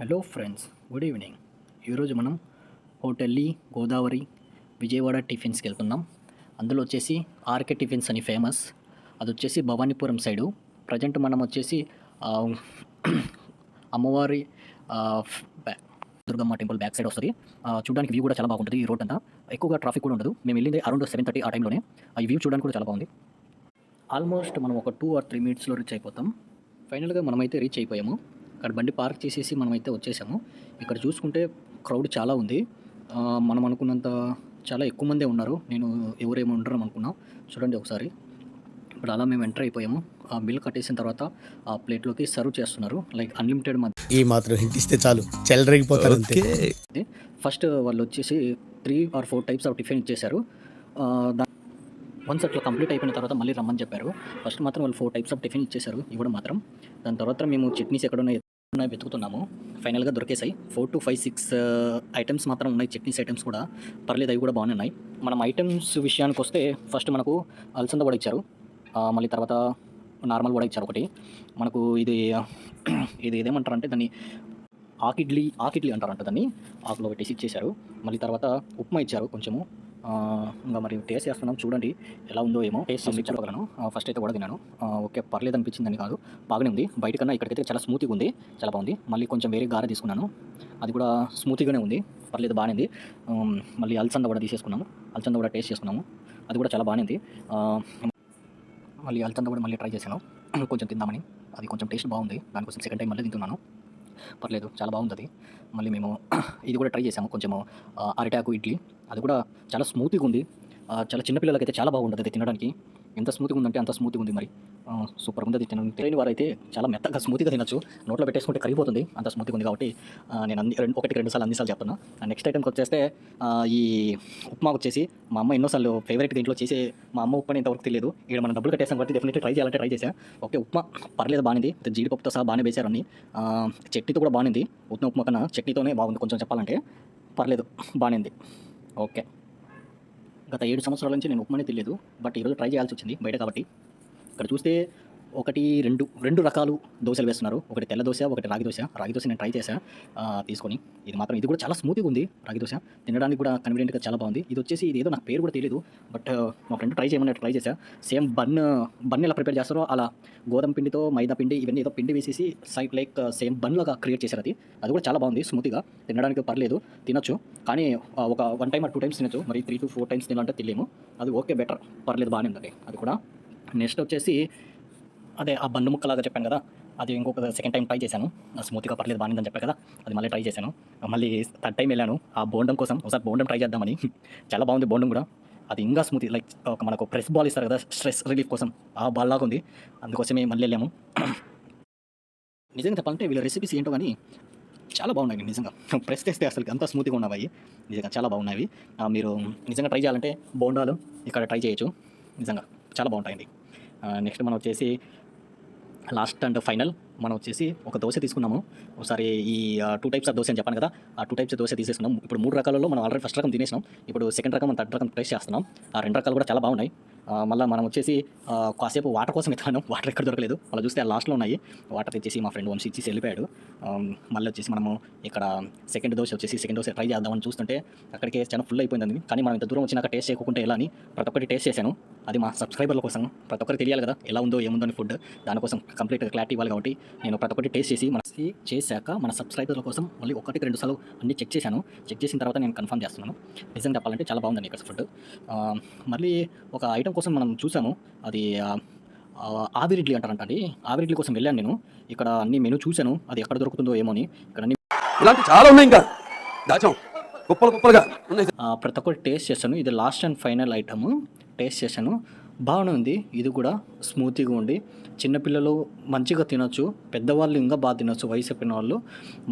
Hello friends, good evening. ఈరోజు మనం హోటల్లీ గోదావరి విజయవాడ టిఫిన్స్కి వెళ్తున్నాం. అందులో వచ్చేసి ఆర్కే టిఫిన్స్ అని ఫేమస్. అది వచ్చేసి భవానీపురం సైడు. ప్రజెంట్ మనం వచ్చేసి ఆ, అమ్మవారి దుర్గమ్మ టెంపుల్ బ్యాక్ సైడ్ వస్తుంది. చూడడానికి వ్యూ కూడా చాలా బాగుంటుంది. ఈ రోడ్ అంతా ఎక్కువగా ట్రాఫిక్ కూడా ఉండదు. మేము వెళ్ళింది అరౌండ్ 7:30 ఆ టైంలోనే. ఈ వ్యూ చూడడానికి కూడా చాలా బాగుంది. ఆల్మోస్ట్ మనం ఒక 2 or 3 minutesలో రీచ్ అయిపోతాం. ఫైనల్గా మనమైతే రీచ్ అయిపోయాము. అక్కడ బండి పార్క్ చేసేసి మనమైతే వచ్చేసాము. ఇక్కడ చూసుకుంటే క్రౌడ్ చాలా ఉంది. మనం అనుకున్నంత చాలా ఎక్కువ మందే ఉన్నారు. నేను ఎవరేమో ఉండరు అనుకున్నా. చూడండి ఒకసారి. ఇప్పుడు అలా మేము ఎంటర్ అయిపోయాము. ఆ బిల్ కట్టేసిన తర్వాత ఆ ప్లేట్లోకి సర్వ్ చేస్తున్నారు. లైక్ అన్లిమిటెడ్ మధ్య ఈ మాత్రం హింట్ ఇస్తే చాలు చెలరేగిపోతారు అంతే. ఫస్ట్ వాళ్ళు వచ్చేసి 3 or 4 types ఆఫ్ టిఫిన్ ఇచ్చేశారు. వన్స్ అట్లా కంప్లీట్ అయిపోయిన తర్వాత మళ్ళీ రమ్మని చెప్పారు. ఫస్ట్ మాత్రం వాళ్ళు 4 types ఆఫ్ టిఫిన్ ఇచ్చేశారు ఇవ్వడం మాత్రం. దాని తర్వాత మేము చట్నీస్ ఎక్కడున్నాయి వెతుకుతున్నాము. ఫైనల్గా దొరికేసాయి. 4 to 5, 6 ఐటమ్స్ మాత్రం ఉన్నాయి. చట్నీస్ ఐటమ్స్ కూడా పర్లేదు, అవి కూడా బాగానే ఉన్నాయి. మనం ఐటమ్స్ విషయానికి వస్తే ఫస్ట్ మనకు అలసంద వడ ఇచ్చారు. మళ్ళీ తర్వాత నార్మల్ వడ ఇచ్చారు ఒకటి. మనకు ఇది ఇదేమంటారంటే దాన్ని ఆకిడ్లీ అంటారంట. దాన్ని ఆకులో పెట్టేసి ఇచ్చేశారు. మళ్ళీ తర్వాత ఉప్మా ఇచ్చారు కొంచెము. ఇంకా మరి టేస్ట్ చేస్తున్నాం, చూడండి ఎలా ఉందో ఏమో. టేస్ట్ చేసి చెప్పగలను. ఫస్ట్ అయితే కూడా తిన్నాను. ఓకే, పర్లేదు అనిపించిందని కాదు, బాగానే ఉంది. బయట కన్నా ఇక్కడికైతే చాలా స్మూత్గా ఉంది, చాలా బాగుంది. మళ్ళీ కొంచెం వేరే గారె తీసుకున్నాను, అది కూడా స్మూత్గానే ఉంది, పర్లేదు బాగానే ఉంది. మళ్ళీ అలసంద కూడా తీసేసుకున్నాము. అలసంద కూడా టేస్ట్ చేసుకున్నాము, అది కూడా చాలా బాగానే ఉంది. మళ్ళీ అలసంద కూడా మళ్ళీ ట్రై చేశాను కొంచెం తిందామని. అది కొంచెం టేస్ట్ బాగుంది, దానికోసం సెకండ్ టైం మళ్ళీ తింటున్నాను. పర్లేదు, చాలా బాగుంది. మళ్ళీ మేము ఇది కూడా ట్రై చేసాము, కొంచెము అరిటాకు ఇడ్లీ. అది కూడా చాలా స్మూత్గా ఉంది. చాలా చిన్నపిల్లలకైతే చాలా బాగుంటుంది అది తినడానికి. ఎంత స్మూత్గా ఉందంటే అంత స్మూత్గా ఉంది. మరి సూపర్ ఉంది. అది తెలియని వారైతే చాలా మెత్తగా స్మూత్గా తినచ్చు, నోట్లో పెట్టేసుకుంటే కరిగిపోతుంది, అంత స్మూత్గా ఉంది. కాబట్టి నేను 1-2 సార్లు అన్నిసార్లు చెప్తున్నా. నెక్స్ట్ ఐటమ్కి వచ్చేస్తే ఈ ఉప్మా వచ్చేసి మా అమ్మ ఎన్నోసార్లు ఫేవరెట్గా ఇంట్లో చేసే మా అమ్మ ఉప్మా ఇంతవరకు తెలియదు. ఇక్కడ మనం డబ్బులు కట్టేసాం కాబట్టి డెఫినెట్లీ ట్రై చేయాలంటే ట్రై చేశాను. ఓకే, ఉప్మా పర్లేదు, బాగుంది. జీడిపప్పుతో సహా బాగానే వేశారు అన్ని. చట్నీతో కూడా బాగుంది. ఉప్మా కన్నా చట్నీతోనే బాగుంది కొంచెం చెప్పాలంటే. పర్లేదు, బాగుంది. ఓకే, గత 7 సంవత్సరాల నుంచి నేను ఉప్మానే తెలియదు, బట్ ఈరోజు ట్రై చేయాల్సి వచ్చింది బయట కాబట్టి. ఇక్కడ చూస్తే 2 రకాలు దోశలు వేస్తున్నారు. ఒకటి తెల్ల దోశ, ఒకటి రాగి దోశ. రాగి దోశ నేను ట్రై చేశాను తీసుకొని. ఇది కూడా చాలా స్మూత్గా ఉంది. రాగి దోశ తినడానికి కూడా కన్వీనియంట్గా చాలా బాగుంది. ఇది వచ్చేసి ఇది ఏదో నాకు పేరు కూడా తెలియదు, బట్ మా ఫ్రెండ్ ట్రై చేయమన్నట్టు ట్రై చేశా. సేమ్ బన్ ఎలా ప్రిపేర్ చేస్తారో అలా గోధుమ పిండితో మైదా పిండి ఇవన్నీ ఏదో పిండి వేసేసి సైడ్ లైక్ సేమ్ బన్ లాగా క్రియేట్ చేశారు. అది కూడా చాలా బాగుంది, స్మూత్గా తినడానికి పర్లేదు, తినొచ్చు. కానీ ఒక 1 time or 2 times తినొచ్చు. మరి 3 to 4 times తినాలంటే తెలియము. అది ఓకే, బెటర్, పర్లేదు, బాగానే ఉంది అది కూడా. నెక్స్ట్ వచ్చేసి అదే ఆ బండు ముక్కలాగా చెప్పాను కదా, అది ఇంకొక సెకండ్ టైం ట్రై చేశాను. స్మూత్గా పర్లేదు, బాగుందని చెప్పాను కదా, అది మళ్ళీ ట్రై చేశాను. మళ్ళీ 3rd time వెళ్ళాను ఆ బోండం కోసం. ఒకసారి బోండం ట్రై చేద్దామని. చాలా బాగుంది బోండం కూడా. అది ఇంకా స్మూత్, లైక్ మనకు ప్రెస్ బాల్ ఇస్తారు కదా స్ట్రెస్ రిలీఫ్ కోసం, ఆ బాల్ లాగా ఉంది. అందుకోసమే మళ్ళీ వెళ్ళాము. నిజంగా చెప్పాలంటే వీళ్ళ రెసిపీస్ ఏంటో కానీ చాలా బాగున్నాయి నిజంగా. ప్రెస్ చేస్తే అసలు అంత స్మూత్గా ఉన్నవి, నిజంగా చాలా బాగున్నాయి. మీరు నిజంగా ట్రై చేయాలంటే బోండాలు ఇక్కడ ట్రై చేయొచ్చు, నిజంగా చాలా బాగుంటాయండి. నెక్స్ట్ మనం వచ్చేసి లాస్ట్ అండ్ ఫైనల్ మనం వచ్చేసి ఒక దోశ తీసుకున్నాము. ఒకసారి ఈ 2 types ఆఫ్ దోశ అని చెప్పాను కదా, ఆ 2 types దోశ తీసేసుకున్నాం. ఇప్పుడు 3 రకాలలో మనం ఆల్రెడీ ఫస్ట్ రకం తినేసినాం. ఇప్పుడు సెకండ్ రకం, 3rd రకం టేస్ట్ చేస్తున్నాం. ఆ 2 రకాలు కూడా చాలా బాగున్నాయి. మళ్ళీ మనం వచ్చేసి కాసేపు వాటర్ కోసం ఎత్తాను, వాటర్ ఎక్కడ దొరకలేదు. మళ్ళీ చూస్తే ఆ లాస్ట్లో ఉన్నాయి. వాటర్ తెచ్చేసి మా ఫ్రెండ్ వంశీ ఇచ్చేసి వెళ్ళిపోయాడు. మళ్ళీ వచ్చేసి మనము ఇక్కడ సెకండ్ దోశ ట్రై చేద్దామని చూస్తుంటే అక్కడికే చాలా ఫుల్ అయిపోయింది. కానీ మనం ఇంత దూరం వచ్చినాక టేస్ట్ చేయకుంటే ఎలా అని ప్రతి ఒక్కటి టేస్ట్ చేశాను. అది మా సబ్స్క్రైబర్ల కోసం, ప్రతి ఒక్కరికి తెలియాలి కదా ఎలా ఉందో ఏముందో అని ఫుడ్. దానికోసం కంప్లీట్గా క్లారిటీ ఇవ్వాలి కాబట్టి నేను ప్రతి ఒక్కటి టేస్ట్ చేసి చేశాక మన సబ్స్క్రైబర్ల కోసం మళ్ళీ 1-2 సార్లు అన్నీ చెక్ చేసిన తర్వాత నేను కన్ఫర్మ్ చేస్తున్నాను. నిజంగా చెప్పాలంటే చాలా బాగుందండి ఇక్కడ ఫుడ్. మళ్ళీ ఒక ఐటమ్ కోసం మనం చూసాము, అది ఆవిరి ఇడ్లీ అంటారంట అండి. ఆవిరి ఇడ్లీ కోసం వెళ్ళాను నేను. ఇక్కడ అన్ని మెనూ చూశాను, అది ఎక్కడ దొరుకుతుందో ఏమో అని. ఇక్కడ అన్ని ఇలాంటి చాలా ఉన్నాయి, ఇంకా దాచాం కుప్పలుగా ఉన్నాయి. ప్రతి ఒక్కటి టేస్ట్ చేశాను. ఇది last and final item taste చేశాను, బాగానే ఉంది. ఇది కూడా స్మూత్గా ఉండి చిన్నపిల్లలు మంచిగా తినొచ్చు, పెద్దవాళ్ళు ఇంకా బాగా తినొచ్చు. వయసు అయిపోయిన వాళ్ళు,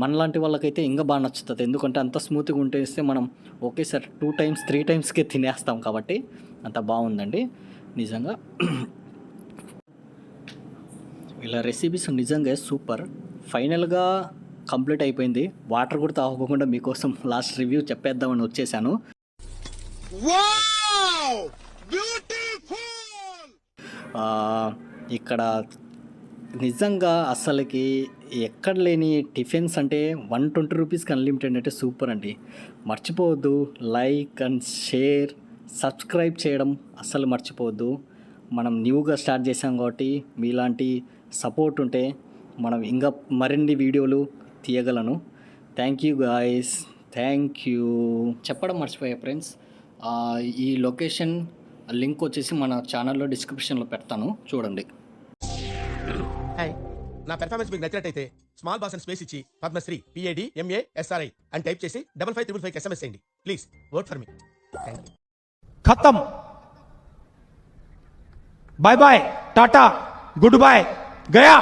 మనలాంటి వాళ్ళకైతే ఇంకా బాగా నచ్చుతుంది. ఎందుకంటే అంత స్మూత్గా ఉంటేస్తే మనం ఒకేసారి 2 times 3 timesకే తినేస్తాం కాబట్టి అంత బాగుందండి నిజంగా. వీళ్ళ రెసిపీస్ నిజంగా సూపర్. ఫైనల్గా కంప్లీట్ అయిపోయింది. వాటర్ కూడా తాగకుండా మీకోసం లాస్ట్ రివ్యూ చెప్పేద్దామని వచ్చేసాను. ఇక్కడ నిజంగా అసలుకి ఎక్కడ లేని టిఫిన్స్ అంటే 120 రూపీస్కి అన్లిమిటెడ్ అంటే సూపర్ అండి. మర్చిపోవద్దు లైక్ అండ్ షేర్, సబ్స్క్రైబ్ చేయడం అస్సలు మర్చిపోవద్దు. మనం న్యూగా స్టార్ట్ చేసాం కాబట్టి మీలాంటి సపోర్ట్ ఉంటే మనం ఇంకా మరిన్ని వీడియోలు తీయగలను. Thank you guys, thank you. చెప్పడం మర్చిపోయా ఫ్రెండ్స్, ఈ లొకేషన్ లింక్ వచ్చేసి మన ఛానల్లో డిస్క్రిప్షన్లో పెడతాను, చూడండి. హాయ్, నా పెర్ఫార్మెన్స్ మీకు నచ్చినట్టయితే స్మాల్ బాస్ అని స్పేస్ ఇచ్చి పద్మశ్రీ PADMASRI అని టైప్ చేసి 5555 SMS చేయండి. Please vote for me. Thank you. खत्म. Bye bye, tata, goodbye, गया.